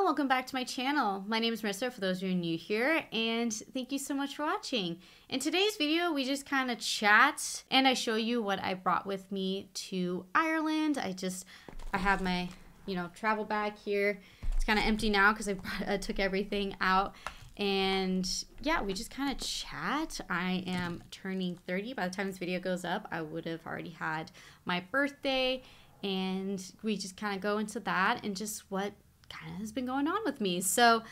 welcome back to my channel. My name is Marissa for those who are new here, and thank you so much for watching. In today's video, we just kind of chat and I show you what I brought with me to Ireland. I have my, travel bag here. It's kind of empty now because I took everything out. And yeah, we just kind of chat. I am turning 30. By the time this video goes up, I would have already had my birthday, and we just kind of go into that and just what kind of has been going on with me. So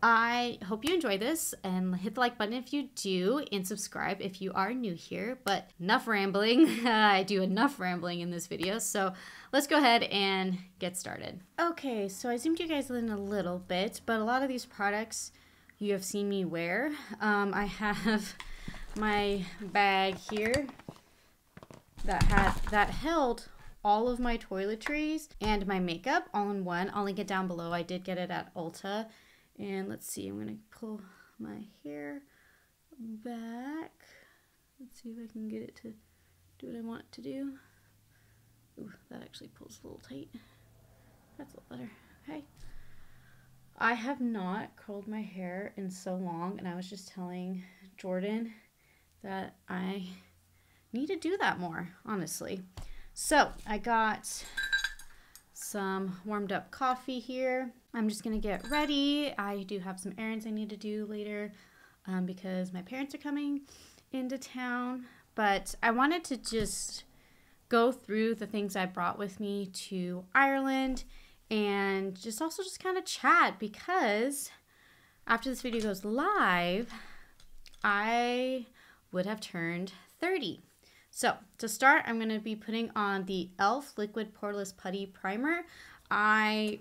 I hope you enjoy this, and hit the like button if you do, and subscribe if you are new here. But enough rambling. I do enough rambling in this video, so let's go ahead and get started. Okay, so I zoomed you guys in a little bit, but a lot of these products you have seen me wear. I have my bag here that held all of my toiletries and my makeup all in one. I'll link it down below. I did get it at Ulta. And let's see, I'm gonna pull my hair back. Let's see if I can get it to do what I want it to do. Ooh, that actually pulls a little tight. That's a little better. Okay. I have not curled my hair in so long, and I was just telling Jordan that I need to do that more, honestly. So I got some warmed up coffee here. I'm just gonna get ready. I do have some errands I need to do later because my parents are coming into town, but I wanted to just go through the things I brought with me to Ireland and just kind of chat, because after this video goes live, I would have turned 30. So to start, I'm going to be putting on the e.l.f. Liquid Poreless Putty Primer. I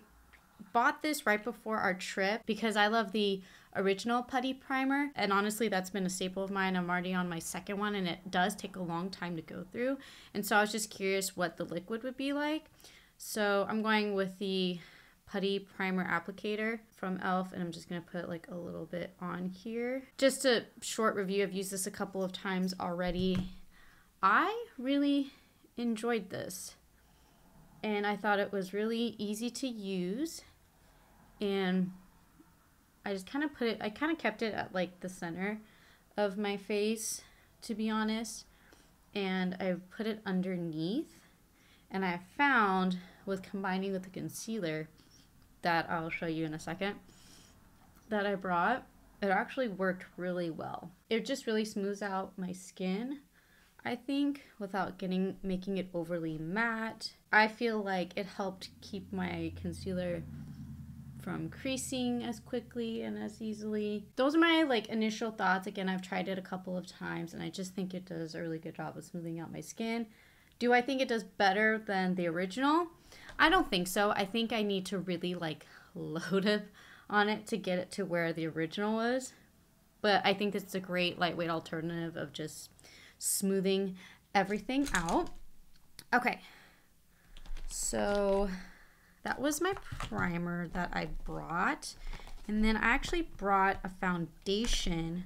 bought this right before our trip because I love the original putty primer, and honestly that's been a staple of mine. I'm already on my second one, and it does take a long time to go through, and so I was just curious what the liquid would be like. So I'm going with the putty primer applicator from e.l.f., and I'm just going to put like a little bit on here. Just a short review. I've used this a couple of times already. I really enjoyed this, and I thought it was really easy to use, and I just kind of kept it at like the center of my face, to be honest, and I put it underneath. And I found with combining with the concealer that I'll show you in a second that I brought, it actually worked really well. It just really smooths out my skin, I think, without making it overly matte. I feel like it helped keep my concealer from creasing as quickly and as easily. Those are my initial thoughts. Again, I've tried it a couple of times, and I just think it does a really good job of smoothing out my skin. Do I think it does better than the original? I don't think so. I think I need to really load up on it to get it to where the original was. But I think it's a great lightweight alternative of just smoothing everything out. Okay, so that was my primer that I brought. And then I actually brought a foundation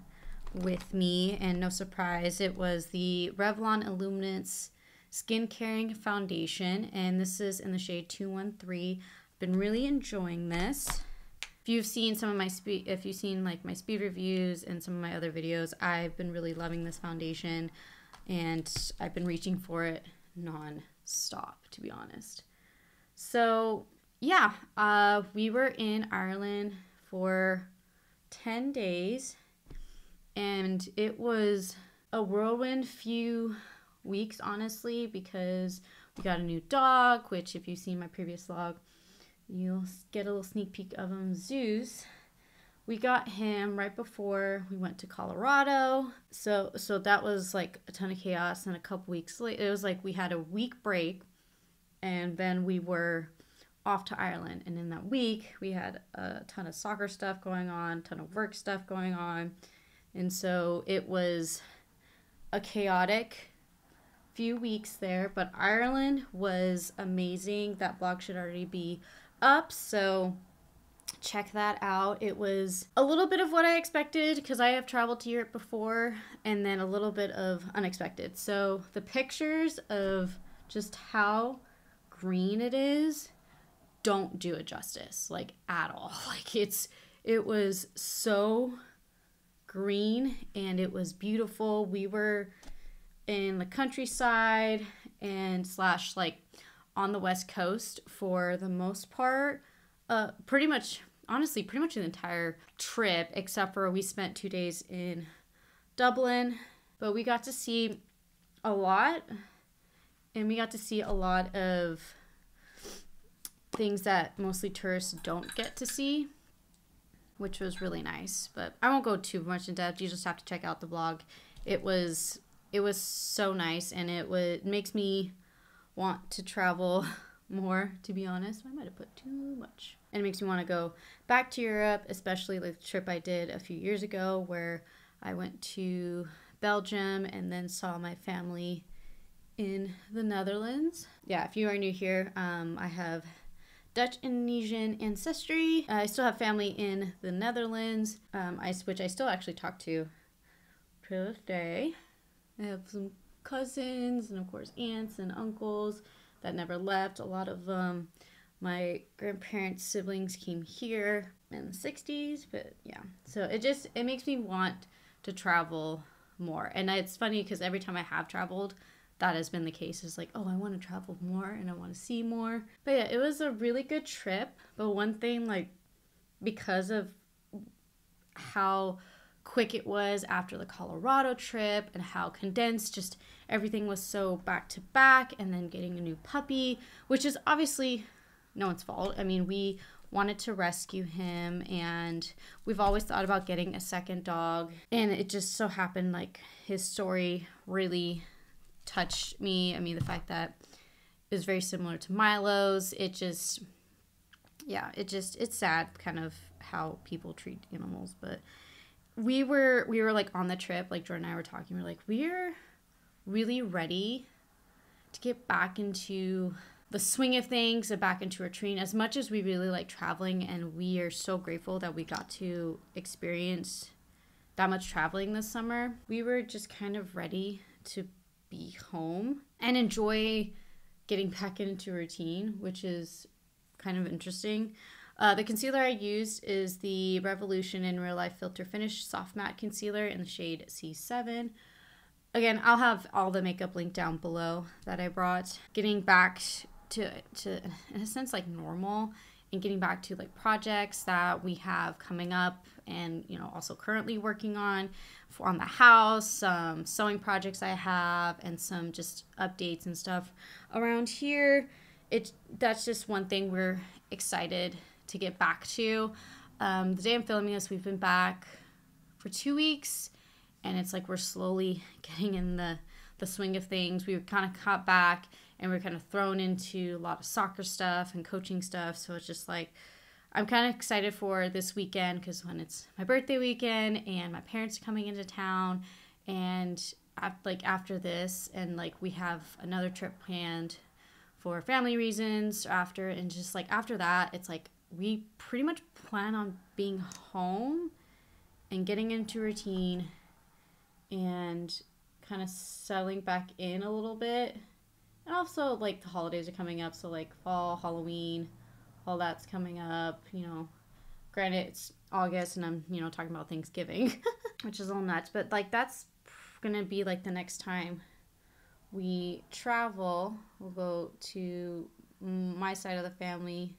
with me, and no surprise, it was the Revlon Illuminance Skin Caring Foundation, and this is in the shade 213. I've been really enjoying this. If you've seen some of my my speed reviews and some of my other videos, I've been really loving this foundation, and I've been reaching for it non-stop, to be honest. So yeah, we were in Ireland for 10 days, and it was a whirlwind few weeks, honestly, because we got a new dog, which if you've seen my previous vlog, you'll get a little sneak peek of him, Zeus. We got him right before we went to Colorado, so that was like a ton of chaos. And a couple weeks later, it was like we had a week break, and then we were off to Ireland, and in that week we had a ton of soccer stuff going on, a ton of work stuff going on, and so it was a chaotic few weeks there. But Ireland was amazing. That vlog should already be up, so check that out. It was a little bit of what I expected, because I have traveled to Europe before, and then a little bit of unexpected. So the pictures of just how green it is don't do it justice, like at all. Like it was so green and it was beautiful. We were in the countryside and slash like on the West Coast for the most part. Pretty much, honestly, pretty much the entire trip, except for we spent 2 days in Dublin. But we got to see a lot, and we got to see a lot of things that mostly tourists don't get to see, which was really nice. But I won't go too much in depth. You just have to check out the vlog. It was so nice, and it makes me want to travel more, to be honest. I might have put too much. And it makes me want to go back to Europe, especially like the trip I did a few years ago where I went to Belgium and then saw my family in the Netherlands. Yeah, if you are new here, I have Dutch Indonesian ancestry. I still have family in the Netherlands, which I still actually talk to this day. I have some cousins and of course aunts and uncles that never left. A lot of my grandparents' siblings came here in the 60s, but yeah. So it makes me want to travel more. And it's funny because every time I have traveled, that has been the case. It's like, oh, I want to travel more and I want to see more. But yeah, it was a really good trip. But one thing, like, because of how quick it was after the Colorado trip and how condensed just everything was, so back to back, and then getting a new puppy, which is obviously no one's fault. I mean, we wanted to rescue him and we've always thought about getting a second dog, and it just so happened like his story really touched me. I mean, the fact that it was very similar to Milo's, it's sad kind of how people treat animals. But we were like on the trip, like Jordan and I were talking, we're like, we're really ready to get back into the swing of things and back into a routine. As much as we really like traveling, and we are so grateful that we got to experience that much traveling this summer, we were just kind of ready to be home and enjoy getting back into routine, which is kind of interesting. The concealer I used is the Revolution in Real Life Filter Finish Soft Matte Concealer in the shade C7. Again, I'll have all the makeup linked down below that I brought. Getting back to in a sense, like normal, and getting back to like projects that we have coming up and, you know, also currently working on the house, some sewing projects I have, and some just updates and stuff around here. That's just one thing we're excited to get back to. The day I'm filming this, we've been back for 2 weeks, and it's like we're slowly getting in the swing of things. We were kind of caught back, and we're kind of thrown into a lot of soccer stuff and coaching stuff. So it's just like, I'm kind of excited for this weekend, because when it's my birthday weekend and my parents are coming into town, and after this, and like we have another trip planned for family reasons after, and just like after that, it's like we pretty much plan on being home and getting into routine and kind of settling back in a little bit. And also like the holidays are coming up, so like fall, Halloween, all that's coming up, you know. Granted, it's August and I'm, you know, talking about Thanksgiving, which is a little nuts, but like that's gonna be like the next time we travel. We'll go to my side of the family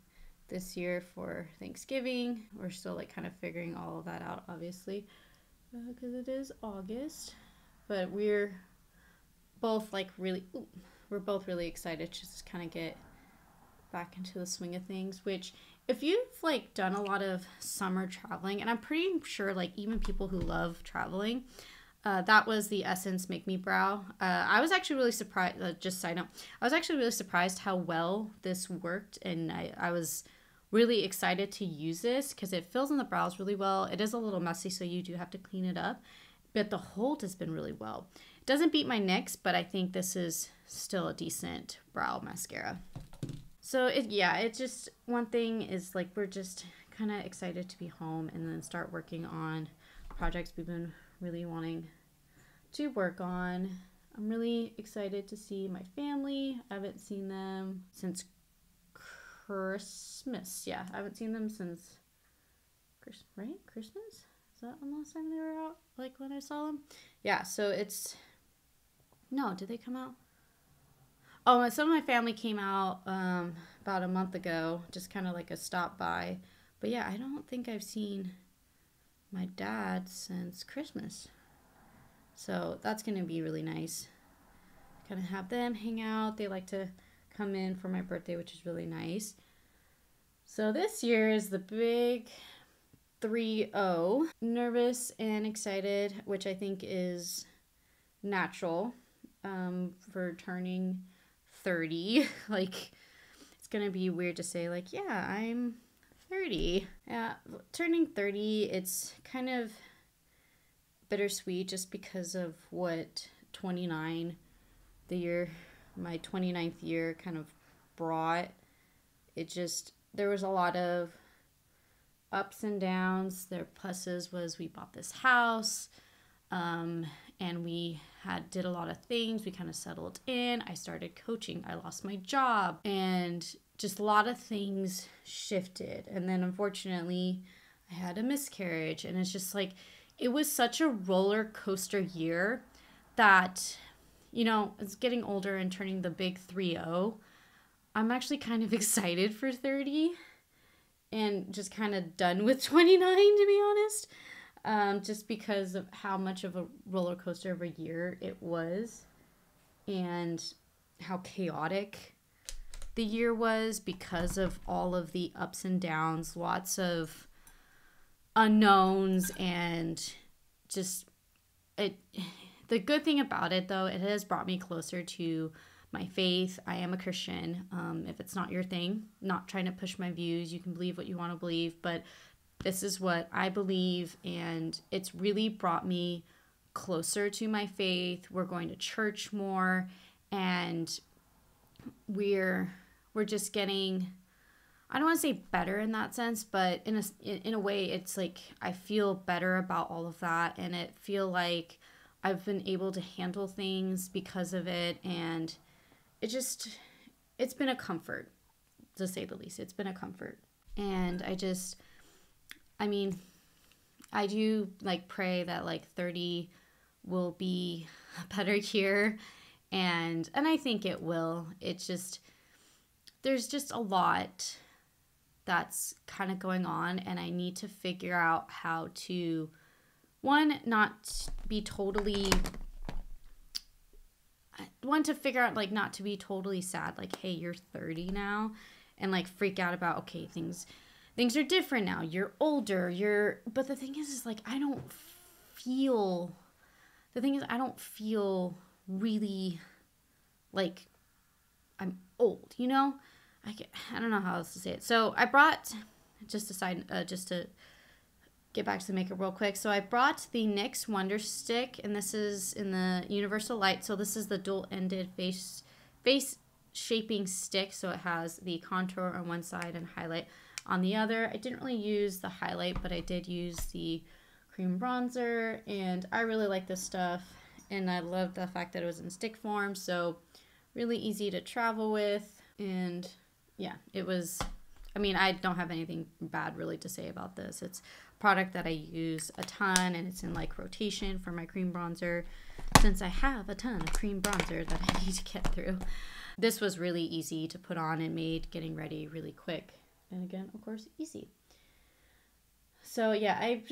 this year for Thanksgiving. We're still like kind of figuring all of that out, obviously, because it is August. But we're both really excited to just kind of get back into the swing of things. Which, if you've like done a lot of summer traveling, and I'm pretty sure like even people who love traveling, that was the Essence Make Me Brow. I was actually really surprised, just side note, I was actually really surprised how well this worked, and I was really excited to use this because it fills in the brows really well. It is a little messy, so you do have to clean it up, but the hold has been really well. It doesn't beat my NYX, but I think this is still a decent brow mascara. So it's just, one thing is like we're just kind of excited to be home and then start working on projects we've been really wanting to work on. I'm really excited to see my family. I haven't seen them since Christmas. Yeah, I haven't seen them since Christmas? Is that the last time they were out? Like when I saw them? Yeah, so it's... No, did they come out? Oh, some of my family came out about a month ago. Just kind of like a stop by. But yeah, I don't think I've seen my dad since Christmas. So that's going to be really nice. Kind of have them hang out. They like to come in for my birthday, which is really nice. So this year is the big 3-0. Nervous and excited, which I think is natural for turning 30. Like, it's gonna be weird to say, like, yeah, I'm 30. Yeah, turning 30, it's kind of bittersweet just because of what 29, my 29th year kind of brought. It just, there was a lot of ups and downs. Their pluses was we bought this house, and we did a lot of things. We kind of settled in. I started coaching. I lost my job, and just a lot of things shifted. And then unfortunately, I had a miscarriage, and it's just like, it was such a roller coaster year that, you know, it's getting older and turning the big 3-0. I'm actually kind of excited for 30 and just kind of done with 29, to be honest. Just because of how much of a roller coaster of a year it was and how chaotic the year was because of all of the ups and downs, lots of unknowns, and just it. The good thing about it, though, it has brought me closer to my faith. I am a Christian. If it's not your thing, not trying to push my views, you can believe what you want to believe, but this is what I believe, and it's really brought me closer to my faith. We're going to church more, and we're just getting, I don't want to say better in that sense, but in a way, it's like I feel better about all of that, and it feel like I've been able to handle things because of it, and it's been a comfort, to say the least. It's been a comfort. And I mean, I do like pray that like 30 will be a better year, and I think it will. It's just, there's just a lot that's kind of going on, and I need to figure out how to, not to figure out, like, not to be totally sad, like, hey, you're 30 now, and like freak out about, okay, things are different now, you're older, but the thing is like, I don't feel really like I'm old, you know? I don't know how else to say it. So I brought, just to get back to the makeup real quick. So I brought the NYX Wonder Stick, and this is in the Universal Light. So this is the dual-ended face shaping stick. So it has the contour on one side and highlight on the other. I didn't really use the highlight, but I did use the cream bronzer, and I really like this stuff. And I love the fact that it was in stick form, so really easy to travel with. And yeah, it was, I mean, I don't have anything bad really to say about this. It's a product that I use a ton, and it's in like rotation for my cream bronzer, since I have a ton of cream bronzer that I need to get through. This was really easy to put on and made getting ready really quick. And again, of course, easy. So yeah, I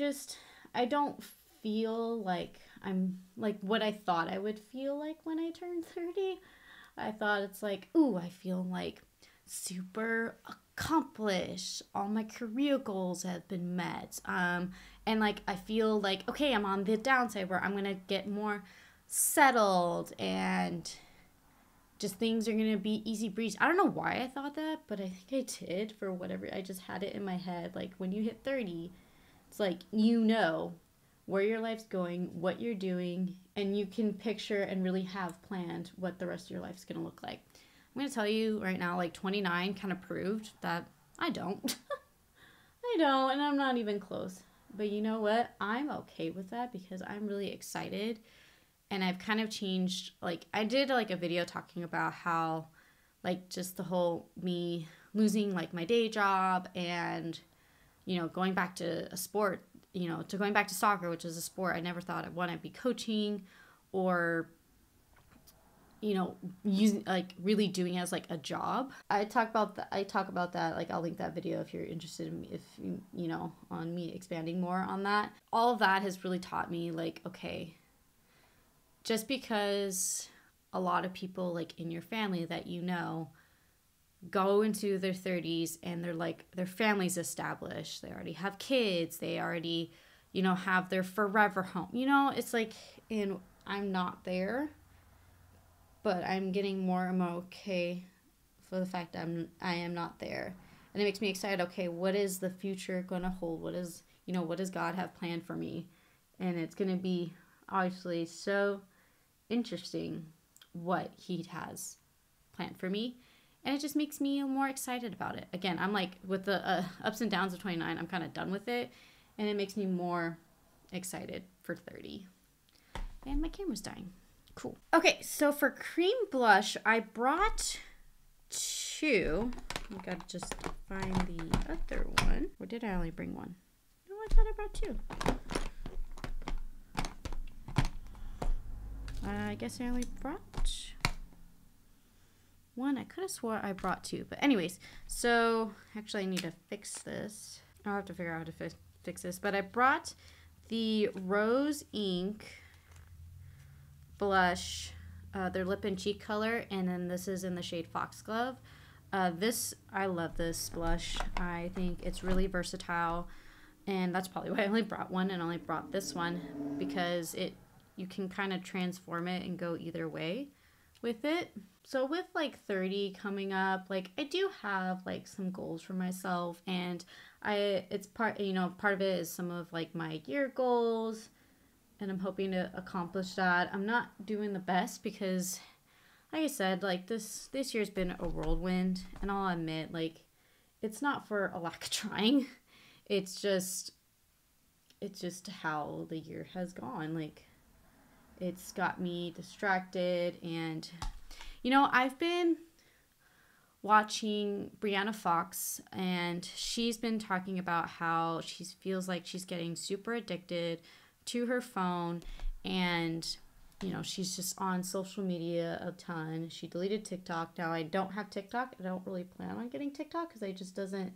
don't feel like I'm like what I thought I would feel like when I turned 30. I thought it's like, ooh, I feel like super accomplished. All my career goals have been met. And like, I feel like, okay, I'm on the downside where I'm going to get more settled, and just things are going to be easy breeze. I don't know why I thought that, but I think I did for whatever. I just had it in my head. Like, when you hit 30, it's like, you know where your life's going, what you're doing, and you can picture and really have planned what the rest of your life's going to look like. I'm going to tell you right now, like 29 kind of proved that I don't. I don't, and I'm not even close. But you know what? I'm okay with that because I'm really excited. And I've kind of changed, like, I did like a video talking about how, like, just the whole me losing like my day job and, you know, going back to a sport, you know, to going back to soccer, which is a sport I never thought I'd want to be coaching, or, you know, using, like, really doing it as like a job. I talk about that, like, I'll link that video if you're interested in me, if you know, on me expanding more on that. All of that has really taught me, like, okay, just because a lot of people, like, in your family that you know go into their 30s and they're like, their family's established, they already have kids, they already, you know, have their forever home, you know, it's like, and I'm not there, but I'm getting more and more okay for the fact I am not there. And it makes me excited. Okay, what is the future going to hold? What is, you know, what does God have planned for me? And it's going to be obviously so interesting what he has planned for me. And it just makes me more excited about it. Again, I'm like, with the ups and downs of 29, I'm kind of done with it. And it makes me more excited for 30. And my camera's dying. Cool. Okay, so for cream blush, I brought two. I gotta just find the other one. Or did I only bring one? No, I thought I brought two. I guess I only brought one. I could have swore I brought two. But anyways, so actually I need to fix this. I'll have to figure out how to fix this. But I brought the Rose Ink blush, their lip and cheek color, and then this is in the shade Foxglove. I love this blush. I think it's really versatile, and that's probably why I only brought one and only brought this one, because you can kind of transform it and go either way with it. So with like 30 coming up, like I do have like some goals for myself, and it's part, you know, part of it is some of like my year goals, and I'm hoping to accomplish that. I'm not doing the best because, like I said, like this year's been a whirlwind, and I'll admit, like, it's not for a lack of trying. It's just how the year has gone. Like, it's got me distracted, and, you know, I've been watching Brianna Fox, and she's been talking about how she feels like she's getting super addicted to her phone, and, you know, she's just on social media a ton. She deleted TikTok. Now, I don't have TikTok. I don't really plan on getting TikTok because it just doesn't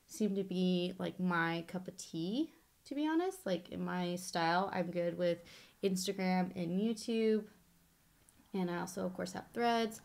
seem to be like my cup of tea, to be honest. Like, in my style, I'm good with Instagram and YouTube, and I also, of course, have Threads.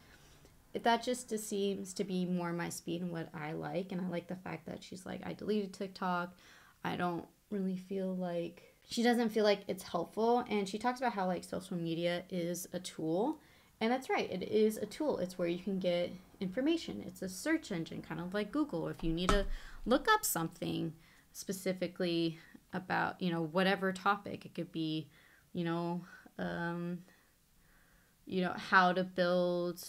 That just seems to be more my speed and what I like, and I like the fact that she's like, I deleted TikTok. I don't really feel like, she doesn't feel like it's helpful, and she talks about how, like, social media is a tool, and that's right, it is a tool. It's where you can get information. It's a search engine, kind of like Google. If you need to look up something specifically about, you know, whatever topic, it could be, you know, how to build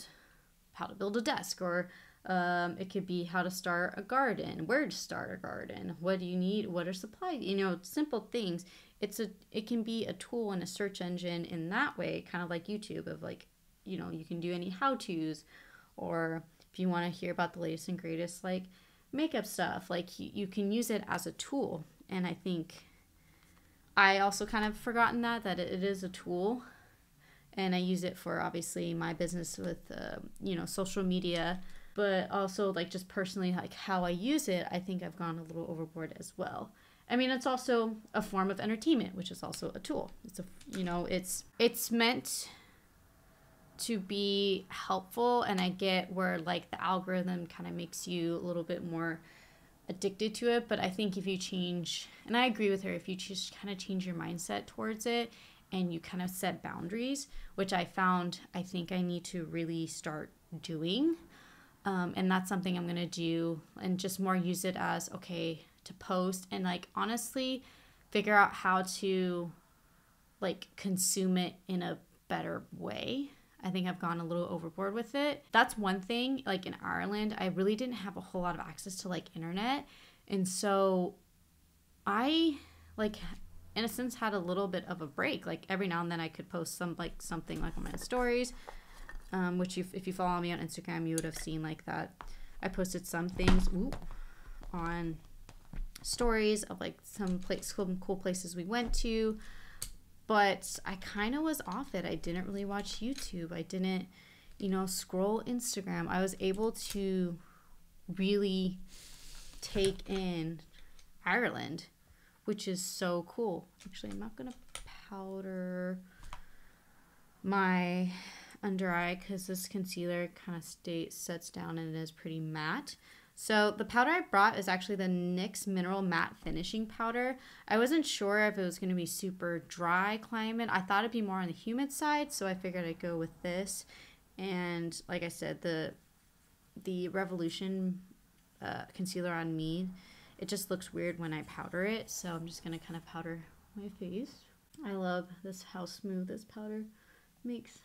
a desk, or it could be how to start a garden, where to start a garden, what do you need, what are supplies, you know, simple things. It can be a tool and a search engine in that way, kind of like YouTube, of like, you know, you can do any how-tos, or if you want to hear about the latest and greatest, like, makeup stuff, like, you can use it as a tool. And I think I also kind of forgotten that it is a tool, and I use it for, obviously, my business with, you know, social media, but also, like, just personally, like, how I use it, I think I've gone a little overboard as well. I mean, it's also a form of entertainment, which is also a tool. It's meant to be helpful, and I get where, like, the algorithm kind of makes you a little bit more addicted to it, but I think if you change, and I agree with her, if you just kind of change your mindset towards it, and you kind of set boundaries, which I think I need to really start doing, and that's something I'm gonna do, and just more use it as, okay, to post, and, like, honestly figure out how to, like, consume it in a better way. I think I've gone a little overboard with it. That's one thing. Like, in Ireland, I really didn't have a whole lot of access to, like, internet, and so I, like, in a sense, had a little bit of a break. Like, every now and then I could post something like on my stories, which if you follow me on Instagram, you would have seen, like, that I posted some things on stories of like some cool places we went to, but I kind of was off it. I didn't really watch YouTube. I didn't, you know, scroll Instagram. I was able to really take in Ireland, which is so cool. Actually, I'm not gonna powder my under eye because this concealer kind of sets down and it is pretty matte. So the powder I brought is actually the NYX Mineral Matte Finishing Powder. I wasn't sure if it was going to be super dry climate. I thought it'd be more on the humid side, so I figured I'd go with this. And like I said, the Revolution concealer on me, it just looks weird when I powder it, so I'm just going to kind of powder my face. I love this, how smooth this powder makes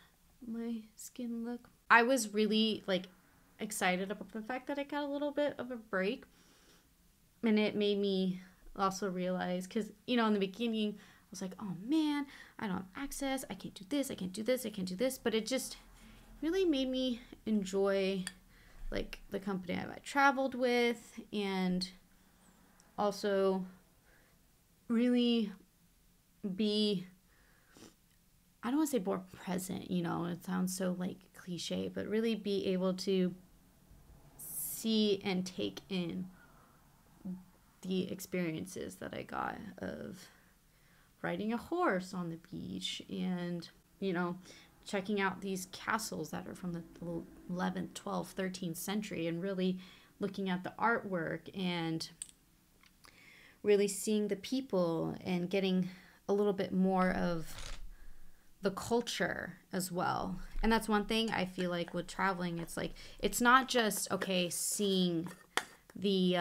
my skin look. I was really like excited about the fact that I got a little bit of a break, and it made me also realize, because you know in the beginning I was like, oh man, I don't have access, I can't do this, I can't do this, I can't do this, but it just really made me enjoy like the company I traveled with, and also really be, I don't want to say more present, you know, it sounds so like cliche, but really be able to see and take in the experiences that I got of riding a horse on the beach and, you know, checking out these castles that are from the 11th, 12th, 13th century, and really looking at the artwork and really seeing the people and getting a little bit more of the culture as well. And that's one thing I feel like with traveling, it's like, it's not just, okay, seeing the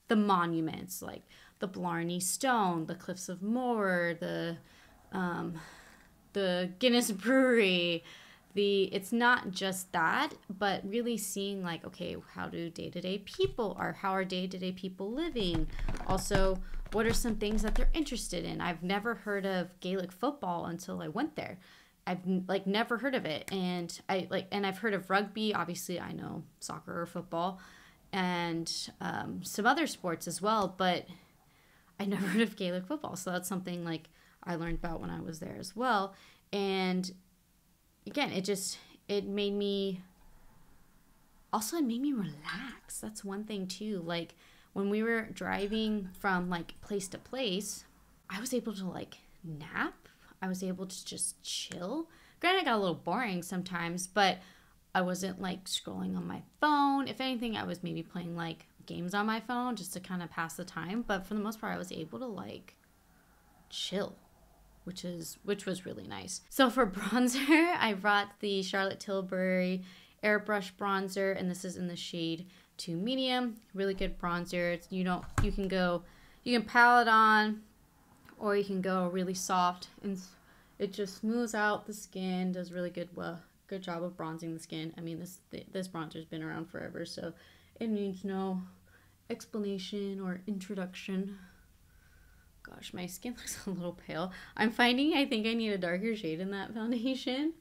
monuments, like the Blarney Stone, the Cliffs of Moher, the Guinness Brewery, it's not just that, but really seeing like, okay, how do day-to-day people are, how are day-to-day people living? Also, what are some things that they're interested in? I've never heard of Gaelic football until I went there. I've like never heard of it. And I've heard of rugby. Obviously I know soccer or football and some other sports as well, but I never heard of Gaelic football. So that's something like I learned about when I was there as well. And again, it made me relax. That's one thing too. Like when we were driving from like place to place, I was able to like nap. I was able to just chill. Granted, it got a little boring sometimes, but I wasn't like scrolling on my phone. If anything, I was maybe playing like games on my phone just to kind of pass the time. But for the most part, I was able to like chill, which was really nice. So for bronzer, I brought the Charlotte Tilbury Airbrush Bronzer, and this is in the shade 2 Medium. Really good bronzer. It's, you can pile it on, or you can go really soft, and it just smooths out the skin, does really good job of bronzing the skin. I mean, this bronzer's been around forever, so it needs no explanation or introduction. Gosh, my skin looks a little pale. I'm finding I think I need a darker shade in that foundation,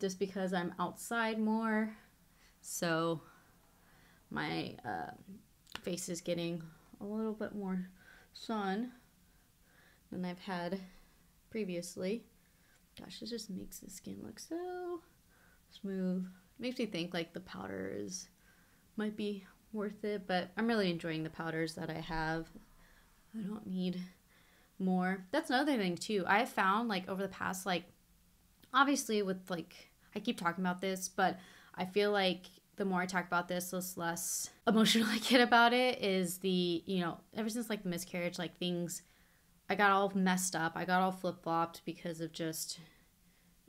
just because I'm outside more, so my face is getting a little bit more sun than I've had previously. Gosh, it just makes the skin look so smooth. Makes me think like the powders might be worth it, but I'm really enjoying the powders that I have. I don't need more. That's another thing too. I found like over the past, like, obviously with like, I keep talking about this, but I feel like the more I talk about this, the less emotional I get about it. Is the, you know, ever since like the miscarriage, like things, I got all messed up. I got all flip-flopped because of just,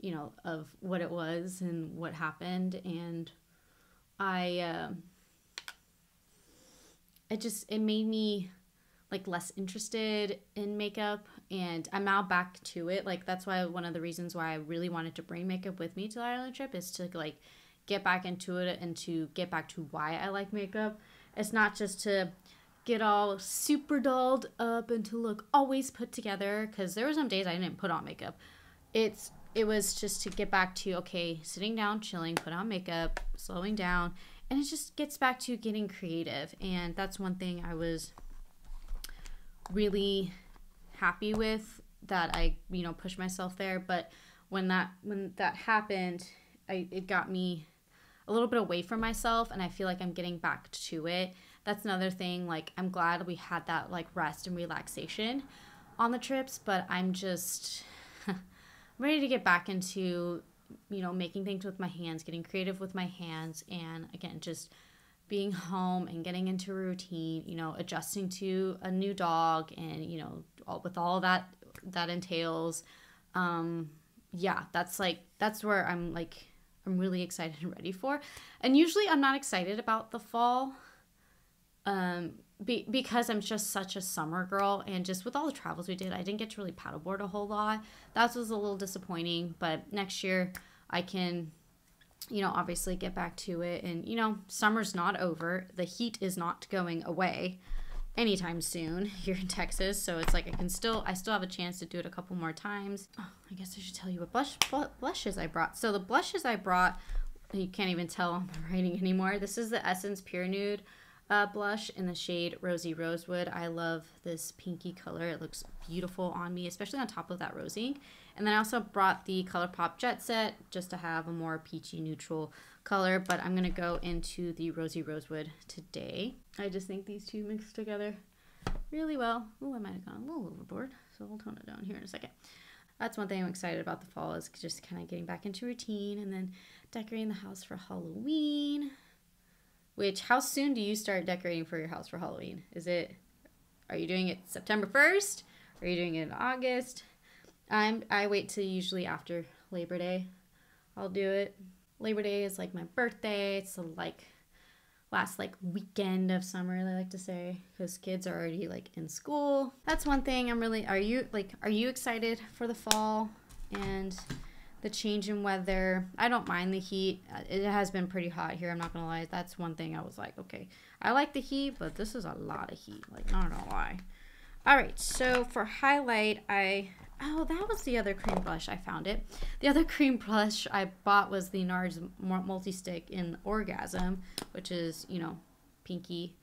you know, of what it was and what happened. And it made me like less interested in makeup, and I'm now back to it. Like that's why one of the reasons why I really wanted to bring makeup with me to the Ireland trip is to like get back into it and to get back to why I like makeup. It's not just to get all super dolled up and to look always put together, because there were some days I didn't put on makeup. It's it was just to get back to, okay, sitting down, chilling, put on makeup, slowing down, and it just gets back to getting creative. And that's one thing I was really happy with, that I, you know, pushed myself there. But when that happened, it got me a little bit away from myself, and I feel like I'm getting back to it. That's another thing. Like, I'm glad we had that like rest and relaxation on the trips, but I'm just ready to get back into, you know, making things with my hands, getting creative with my hands, and again, just being home and getting into a routine, you know, adjusting to a new dog, and, you know, with all that entails. Yeah, that's where I'm really excited and ready for. And usually I'm not excited about the fall, because I'm just such a summer girl, and just with all the travels we did, I didn't get to really paddleboard a whole lot. That was a little disappointing, but next year I can, you know, obviously get back to it. And, you know, summer's not over. The heat is not going away anytime soon here in Texas. So it's like I still have a chance to do it a couple more times. Oh, I guess I should tell you what blushes I brought. So the blushes I brought, you can't even tell on the writing anymore. This is the Essence Pure Nude blush in the shade Rosy Rosewood. I love this pinky color. It looks beautiful on me, especially on top of that rose ink. And then I also brought the Colourpop Jet Set just to have a more peachy neutral color, but I'm going to go into the Rosy Rosewood today. I just think these two mix together really well. Oh, I might have gone a little overboard, so we'll tone it down here in a second. That's one thing I'm excited about the fall, is just kind of getting back into routine, and then decorating the house for Halloween. Which, how soon do you start decorating for your house for Halloween? Are you doing it September 1st? Are you doing it in August? I wait till usually after Labor Day. I'll do it. Labor Day is like my birthday. It's the last weekend of summer, I like to say, because kids are already in school. That's one thing are you excited for the fall and the change in weather? I don't mind the heat. It has been pretty hot here, I'm not gonna lie. That's one thing I was like, okay, I like the heat, but this is a lot of heat, not gonna lie. All right, so for highlight, oh, that was the other cream blush. I found it. The other cream blush I bought was the NARS Multi-Stick in Orgasm, which is, you know, pinky.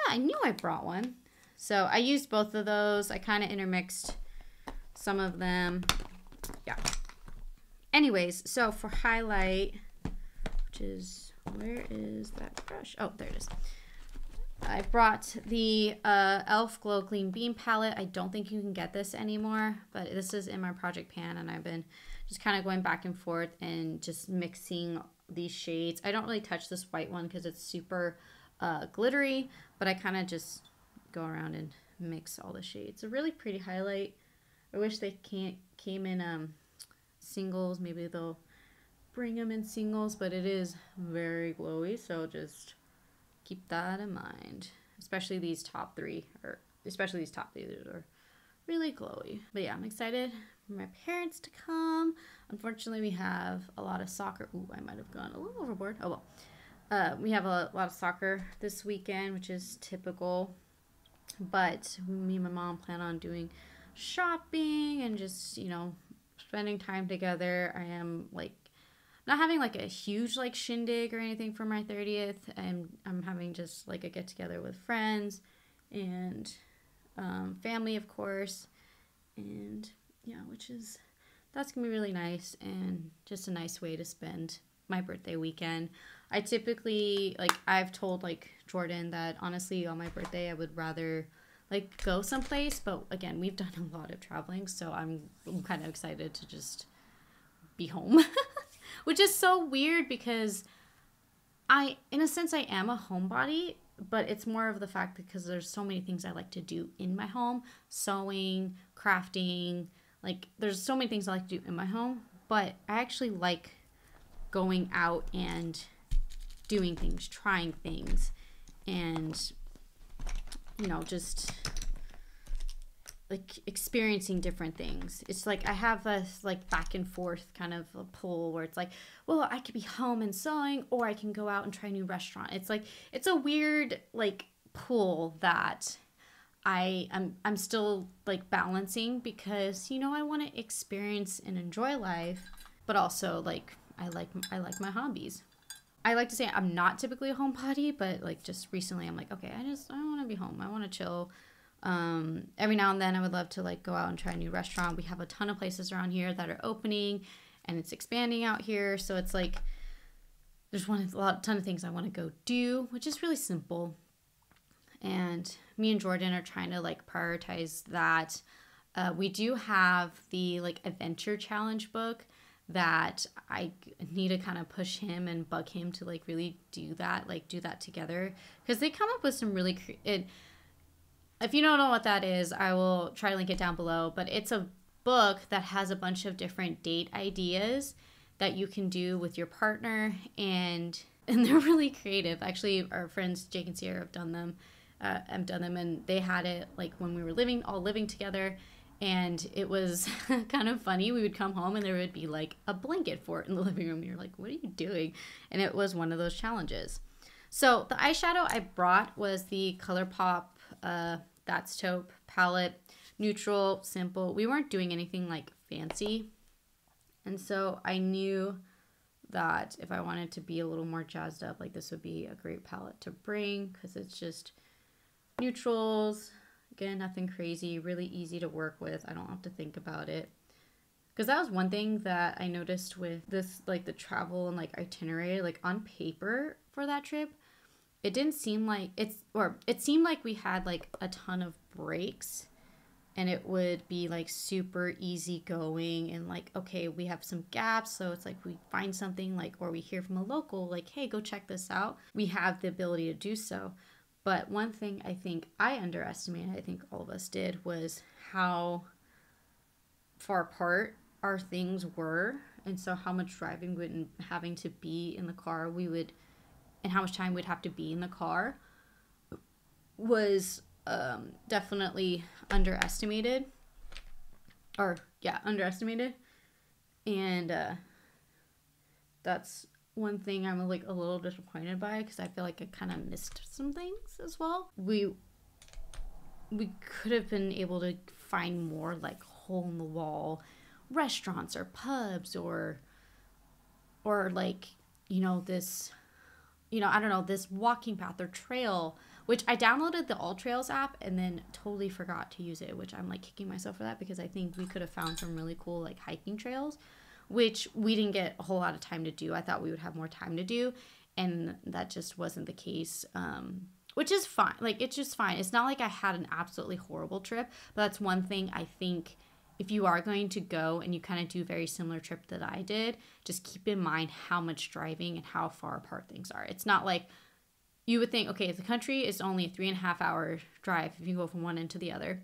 I knew I brought one. So I used both of those. I kind of intermixed some of them. Yeah. Anyways, so for highlight, which is, where is that brush? Oh, there it is. I brought the e.l.f. Glow Gleam Beam Palette. I don't think you can get this anymore, but this is in my project pan, and I've been just kind of going back and forth and just mixing these shades. I don't really touch this white one because it's super glittery, but I kind of just go around and mix all the shades. A really pretty highlight. I wish they came in singles. Maybe they'll bring them in singles, but it is very glowy, so just keep that in mind, especially these top three, are really glowy. But yeah, I'm excited for my parents to come. Unfortunately, we have a lot of soccer. Ooh, I might have gone a little overboard. Oh well. We have a lot of soccer this weekend, which is typical. But me and my mom plan on doing shopping and just, you know, spending time together. I am not having a huge shindig or anything for my 30th, and I'm having just a get together with friends and family, of course, and yeah, that's gonna be really nice and just a nice way to spend my birthday weekend. I typically I've told Jordan that honestly on my birthday I would rather go someplace, but again, we've done a lot of traveling, so I'm kind of excited to just be home. Which is so weird because in a sense, I am a homebody, but it's more of the fact because there's so many things I like to do in my home. Sewing, crafting, there's so many things I like to do in my home, but I actually like going out and doing things, trying things, and, you know, just experiencing different things. It's I have this back and forth kind of a pull where it's well, I could be home and sewing, or I can go out and try a new restaurant. It's it's a weird pull that I'm still like balancing because, you know, I want to experience and enjoy life, but also like I like my hobbies. I like to say I'm not typically a homebody, but like just recently I'm like, okay, I don't want to be home. I want to chill. Every now and then I would love to like go out and try a new restaurant. We have a ton of places around here that are opening and it's expanding out here. So it's like, there's ton of things I want to go do, which is really simple. And me and Jordan are trying to like prioritize that. We do have the like adventure challenge book that I need to kind of push him and bug him to like really do that together, because they come up with some really if you don't know what that is, I will try to link it down below, but it's a book that has a bunch of different date ideas that you can do with your partner, and they're really creative. Actually, our friends Jake and Sierra have done them, and they had it like when we were all living together. And it was kind of funny. We would come home and there would be like a blanket fort in the living room. You're like, what are you doing? And it was one of those challenges. So the eyeshadow I brought was the Colourpop That's Taupe palette. Neutral, simple. We weren't doing anything like fancy. And so I knew that if I wanted to be a little more jazzed up, like this would be a great palette to bring, because it's just neutrals. Again, nothing crazy, really easy to work with. I don't have to think about it. Because that was one thing that I noticed with this, like the travel and like itinerary, like on paper for that trip, it didn't seem like it seemed like we had like a ton of breaks, and it would be like super easy going, and like, okay, we have some gaps. So it's like we find something like, or we hear from a local, like, hey, go check this out. We have the ability to do so. But one thing I think I underestimated, I think all of us did, was how far apart our things were. And so how much driving and having to be in the car and how much time we'd have to be in the car was definitely underestimated. Underestimated. And that's one thing I'm like a little disappointed by, because I feel like I kind of missed some things as well. We could have been able to find more like hole in the wall restaurants or pubs or like, you know, this, you know, I don't know, this walking path or trail, which I downloaded the All Trails app and then totally forgot to use it, which I'm like kicking myself for that, because I think we could have found some really cool like hiking trails, which we didn't get a whole lot of time to do. I thought we would have more time to do, and that just wasn't the case, which is fine. Like, it's just fine. It's not like I had an absolutely horrible trip, but that's one thing I think if you are going to go and you kind of do a very similar trip that I did, just keep in mind how much driving and how far apart things are. It's not like you would think, okay, if the country is only a 3.5 hour drive, if you go from one end to the other,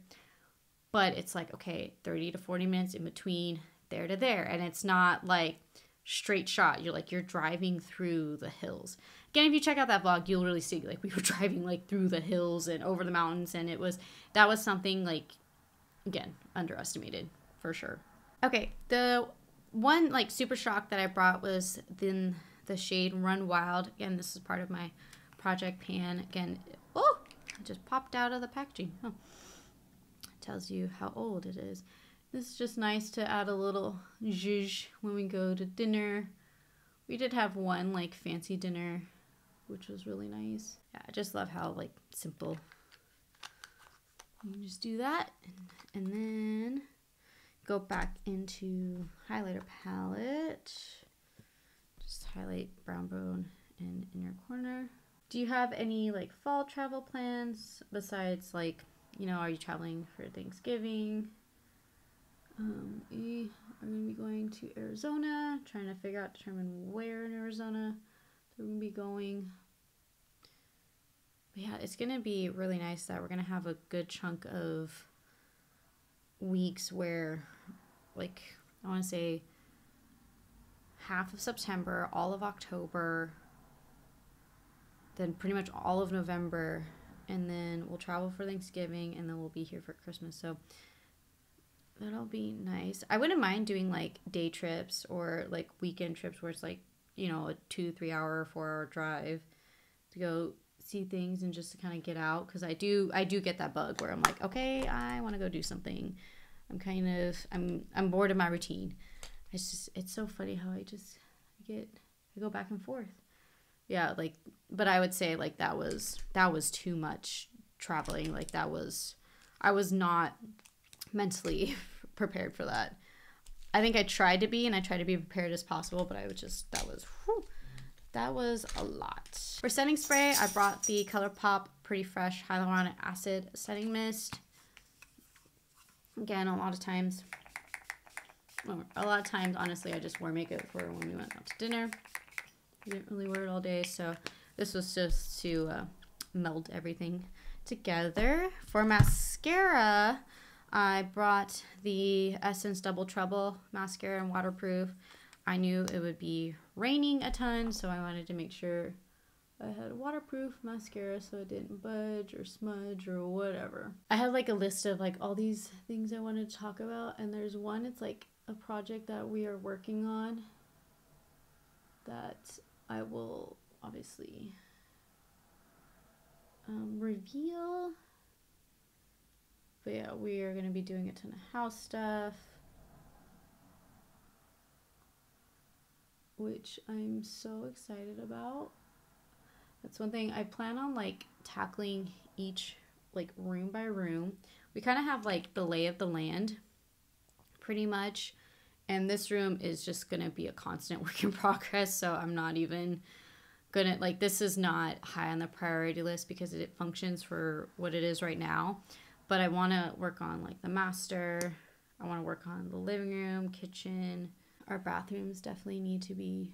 but it's like, okay, 30 to 40 minutes in between there to there, and it's not like straight shot. You're driving through the hills. Again, if you check out that vlog, you'll really see like we were driving like through the hills and over the mountains, and that was something like, again, underestimated for sure. Okay, the one like super shock that I brought was then the shade Run Wild. Again, this is part of my project pan. Again, oh, it just popped out of the packaging. Oh, tells you how old it is. This is just nice to add a little zhuzh when we go to dinner. We did have one like fancy dinner, which was really nice. Yeah, I just love how like simple. You just do that, and then go back into highlighter palette. Just highlight brown bone in inner corner. Do you have any like fall travel plans besides like, you know, are you traveling for Thanksgiving? We are going to be going to Arizona, trying to determine where in Arizona we're going to be going. But yeah, it's going to be really nice that we're going to have a good chunk of weeks where, like, I want to say half of September, all of October, then pretty much all of November, and then we'll travel for Thanksgiving, and then we'll be here for Christmas. So that'll be nice. I wouldn't mind doing like day trips or like weekend trips where it's like, you know, a 2-3 hour, 4 hour drive to go see things and just to kind of get out, because I do get that bug where I'm like, okay, I want to go do something. I'm bored of my routine. It's so funny how I go back and forth. Yeah, like, but I would say like that was too much traveling. Like I was not mentally prepared for that. I think I tried to be, and I tried to be prepared as possible, but that was a lot. For setting spray, I brought the Colourpop Pretty Fresh Hyaluronic Acid Setting Mist. Again, a lot of times, honestly, I just wore makeup for when we went out to dinner. I didn't really wear it all day, so this was just to meld everything together. For mascara, I brought the Essence Double Trouble mascara and waterproof. I knew it would be raining a ton, so I wanted to make sure I had waterproof mascara so it didn't budge or smudge or whatever. I had like a list of like all these things I wanted to talk about, and there's one, it's like a project that we are working on that I will obviously reveal. But yeah, we are going to be doing a ton of house stuff, which I'm so excited about. That's one thing I plan on like tackling each like room by room. We kind of have like the lay of the land pretty much, and this room is just gonna be a constant work in progress, so I'm not even gonna like, this is not high on the priority list because it functions for what it is right now. But I want to work on like the master. I want to work on the living room, kitchen. Our bathrooms definitely need to be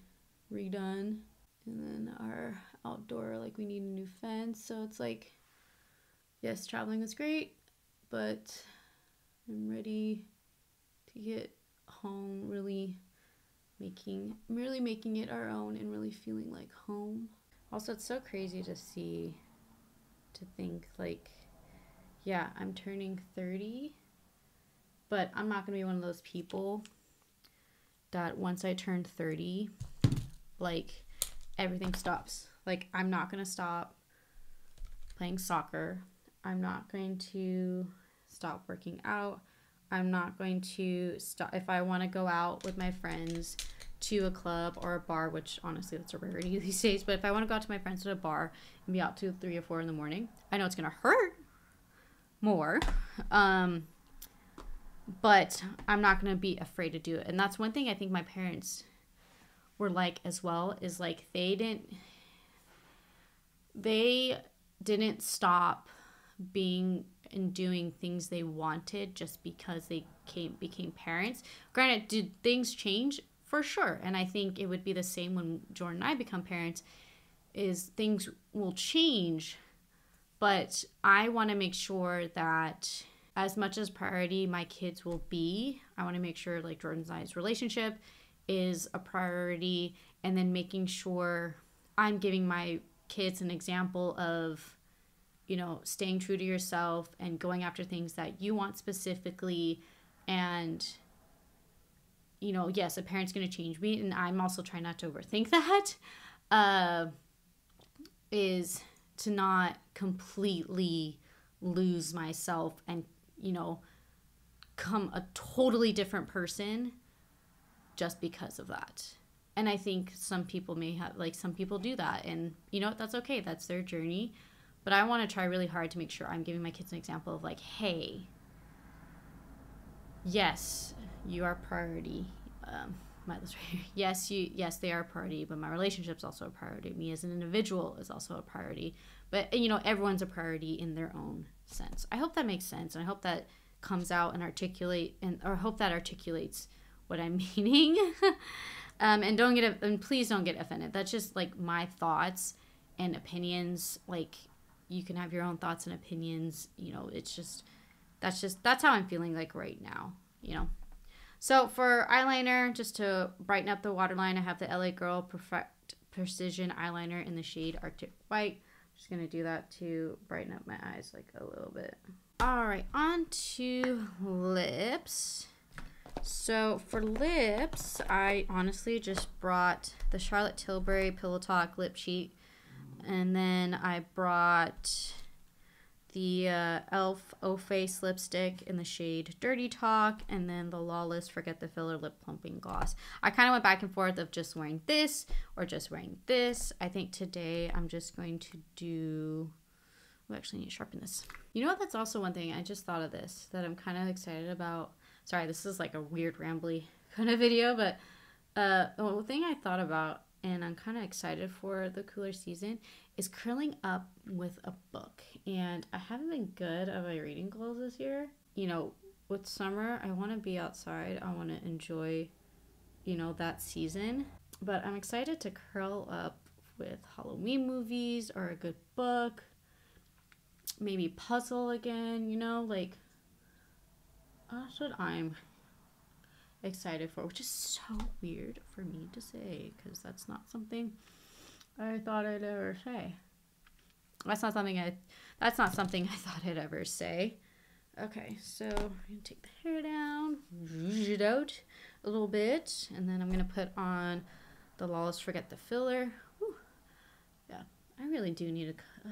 redone. And then our outdoor, like we need a new fence. So it's like, yes, traveling was great, but I'm ready to get home, really making it our own and really feeling like home. Also, it's so crazy to think like, yeah, I'm turning 30, but I'm not going to be one of those people that once I turn 30, like, everything stops. Like, I'm not going to stop playing soccer. I'm not going to stop working out. I'm not going to stop if I want to go out with my friends to a club or a bar, which honestly that's a rarity these days, but if I want to go out to my friends at a bar and be out till 3 or 4 in the morning, I know it's going to hurt more, but I'm not going to be afraid to do it. And that's one thing I think my parents were like as well, is like they didn't stop being and doing things they wanted just because they became parents. Granted, did things change? For sure. And I think it would be the same when Jordan and I become parents, is things will change. But I want to make sure that as much as priority my kids will be, I want to make sure like Jordan's and I's relationship is a priority, and then making sure I'm giving my kids an example of, you know, staying true to yourself and going after things that you want specifically. And, you know, yes, a parent's going to change me, and I'm also trying not to overthink that, is to not completely lose myself and, you know, become a totally different person just because of that. And I think some people some people do that, and you know what, that's okay, that's their journey. But I want to try really hard to make sure I'm giving my kids an example of like, hey, yes, you are priority. Yes, they are a priority, but my relationship's also a priority. Me as an individual is also a priority. But, you know, everyone's a priority in their own sense. I hope that makes sense, and I hope that comes out and I hope that articulates what I'm meaning. And please don't get offended. That's just like my thoughts and opinions. Like, you can have your own thoughts and opinions. You know, that's how I'm feeling like right now, you know. So for eyeliner, just to brighten up the waterline, I have the LA Girl Perfect Precision Eyeliner in the shade Arctic White. I'm just going to do that to brighten up my eyes like a little bit. All right, on to lips. So for lips, I honestly just brought the Charlotte Tilbury Pillow Talk Lip Sheet And then I brought the e.l.f. O-Face lipstick in the shade Dirty Talk, and then the Lawless Forget the Filler Lip Plumping Gloss. I kind of went back and forth of just wearing this or just wearing this. I think today I'm just going to do... I actually need to sharpen this. You know what? That's also one thing. I just thought of this that I'm kind of excited about. Sorry, this is like a weird rambly kind of video, but the thing I thought about and I'm kind of excited for the cooler season is curling up with a book. And I haven't been good at my reading goals this year. You know, with summer, I want to be outside. I want to enjoy, you know, that season. But I'm excited to curl up with Halloween movies or a good book. Maybe puzzle again, you know, like that's what I'm excited for, which is so weird for me to say because that's not something I thought I'd ever say. That's not something I thought I'd ever say. Okay, so I'm gonna take the hair down, rouge it out a little bit, and then I'm gonna put on the Lawless Forget the Filler. Whew. Yeah, I really do need to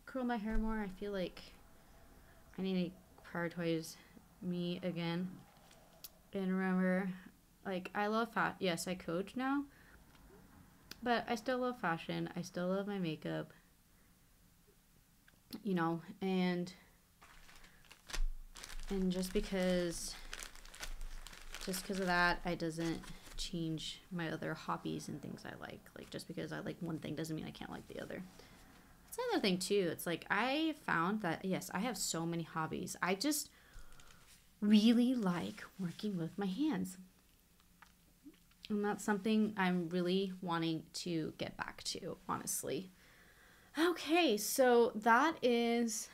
curl my hair more. I feel like I need to prioritize me again. And remember, like, I love yes, I coach now, but I still love fashion. I still love my makeup, you know, and just because of that, I doesn't change my other hobbies and things I like. Like, just because I like one thing doesn't mean I can't like the other. That's another thing too. It's like I found that, yes, I have so many hobbies. I just really like working with my hands. And that's something I'm really wanting to get back to, honestly. Okay, so that is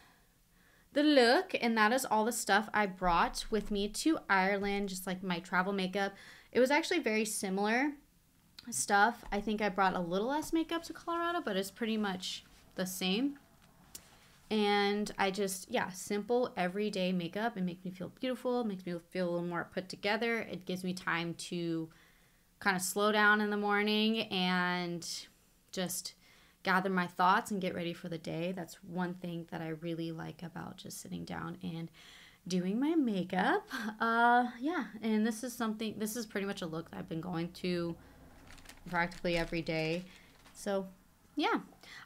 the look, and that is all the stuff I brought with me to Ireland, just like my travel makeup. It was actually very similar stuff. I think I brought a little less makeup to Colorado, but it's pretty much the same. And I just, yeah, simple everyday makeup. It makes me feel beautiful. It makes me feel a little more put together. It gives me time to kind of slow down in the morning and just gather my thoughts and get ready for the day. That's one thing that I really like about just sitting down and doing my makeup. Yeah, and this is pretty much a look that I've been going to practically every day. So yeah,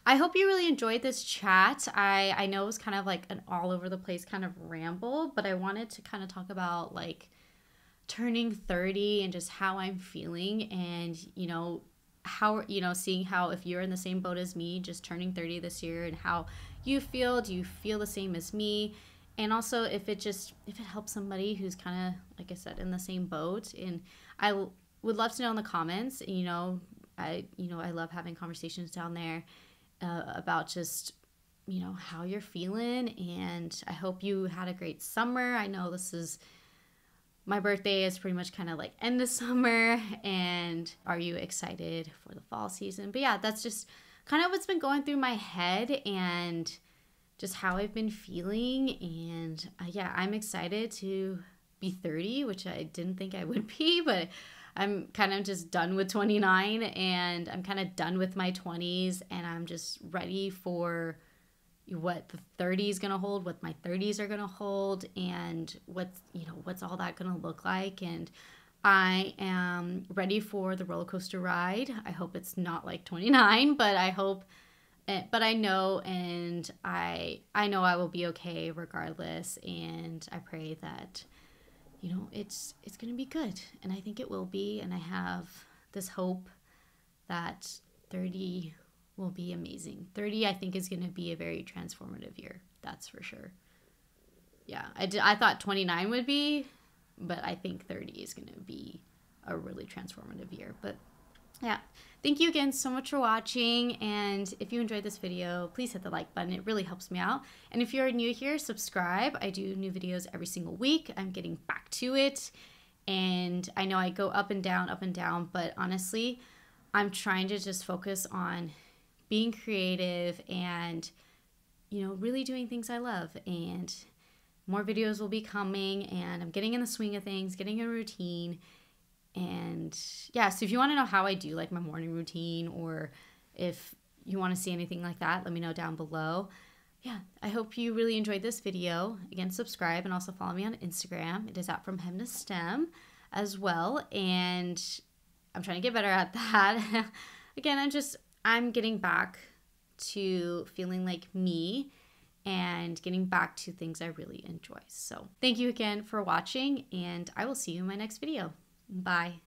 I hope you really enjoyed this chat. I know it was kind of like an all over the place kind of ramble, but I wanted to kind of talk about like turning 30 and just how I'm feeling, and you know how, you know, seeing how if you're in the same boat as me, just turning 30 this year, and how you feel. Do you feel the same as me? And also if it helps somebody who's kind of, like I said, in the same boat. And I would love to know in the comments. You know, I love having conversations down there about just, you know, how you're feeling. And I hope you had a great summer. I know my birthday is pretty much kind of like end of summer. And are you excited for the fall season? But yeah, that's just kind of what's been going through my head and just how I've been feeling. And yeah, I'm excited to be 30, which I didn't think I would be, but I'm kind of just done with 29, and I'm kind of done with my 20s, and I'm just ready for what the 30s is going to hold, what my 30s are going to hold, and what's all that going to look like. And I am ready for the roller coaster ride. I hope it's not like 29, but I know, and I know I will be okay regardless. And I pray that, you know, it's going to be good, and I think it will be. And I have this hope that 30 will be amazing. 30, I think, is going to be a very transformative year. That's for sure. Yeah, I thought 29 would be, but I think 30 is going to be a really transformative year. But yeah, thank you again so much for watching. And if you enjoyed this video, please hit the like button. It really helps me out. And if you're new here, subscribe. I do new videos every single week. I'm getting back to it. And I know I go up and down, but honestly, I'm trying to just focus on being creative and, you know, really doing things I love. And more videos will be coming, and I'm getting in the swing of things, getting a routine. And yeah, so if you want to know how I do like my morning routine, or if you want to see anything like that, let me know down below. Yeah, I hope you really enjoyed this video. Again, subscribe and also follow me on Instagram. It is at From Hem to Stem as well. And I'm trying to get better at that. Again, I'm getting back to feeling like me and getting back to things I really enjoy. So thank you again for watching, and I will see you in my next video. Bye.